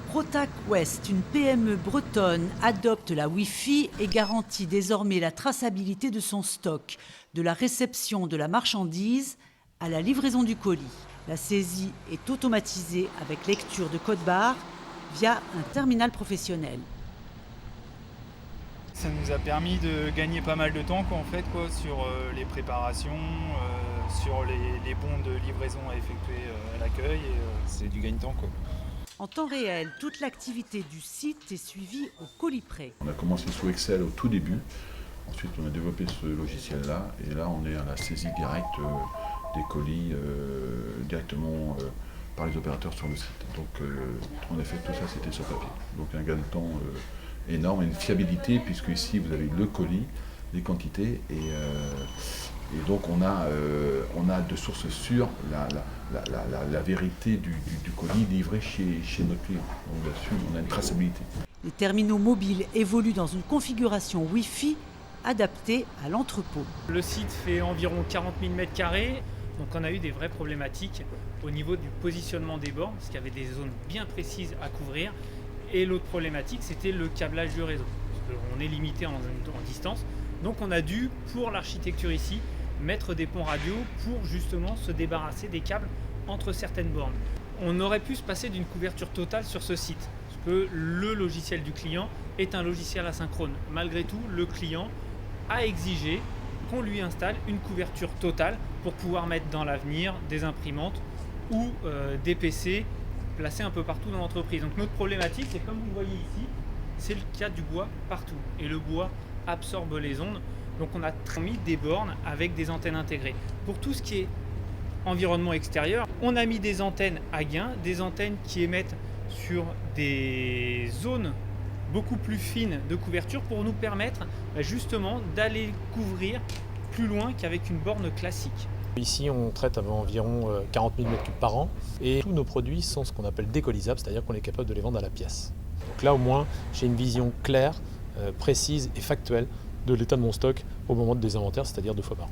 Protac West, une PME bretonne, adopte la Wi-Fi et garantit désormais la traçabilité de son stock, de la réception de la marchandise à la livraison du colis. La saisie est automatisée avec lecture de code barre via un terminal professionnel. Ça nous a permis de gagner pas mal de temps sur les préparations, sur les bons de livraison à effectuer à l'accueil. C'est du gagne-temps, quoi. En temps réel, toute l'activité du site est suivie au colis près. On a commencé sous Excel au tout début. Ensuite, on a développé ce logiciel-là. Et là, on est à la saisie directe des colis directement par les opérateurs sur le site. Donc, en effet, tout ça, c'était sur papier. Donc, un gain de temps énorme et une fiabilité, puisque ici, vous avez le colis, les quantités, et donc on a de sources sûres la vérité du colis livré chez notre client. Donc là-dessus, on a une traçabilité. Les terminaux mobiles évoluent dans une configuration Wi-Fi adaptée à l'entrepôt. Le site fait environ 40 000 m², donc on a eu des vraies problématiques au niveau du positionnement des bornes, parce qu'il y avait des zones bien précises à couvrir. Et l'autre problématique, c'était le câblage du réseau, parce qu'on est limité en distance. Donc on a dû, pour l'architecture ici, mettre des ponts radio pour justement se débarrasser des câbles entre certaines bornes. On aurait pu se passer d'une couverture totale sur ce site, parce que le logiciel du client est un logiciel asynchrone. Malgré tout, le client a exigé qu'on lui installe une couverture totale pour pouvoir mettre dans l'avenir des imprimantes ou des PC placés un peu partout dans l'entreprise. Donc notre problématique, c'est comme vous le voyez ici, c'est qu'il y a du bois partout. Et le bois absorbe les ondes. Donc on a mis des bornes avec des antennes intégrées. Pour tout ce qui est environnement extérieur, on a mis des antennes à gain, des antennes qui émettent sur des zones beaucoup plus fines de couverture pour nous permettre justement d'aller couvrir plus loin qu'avec une borne classique. Ici, on traite environ 40 000 m3 par an et tous nos produits sont ce qu'on appelle décollisables, c'est-à-dire qu'on est capable de les vendre à la pièce. Donc là, au moins, j'ai une vision claire, précise et factuelle de l'état de mon stock au moment de désinventaire, c'est-à-dire 2 fois par an.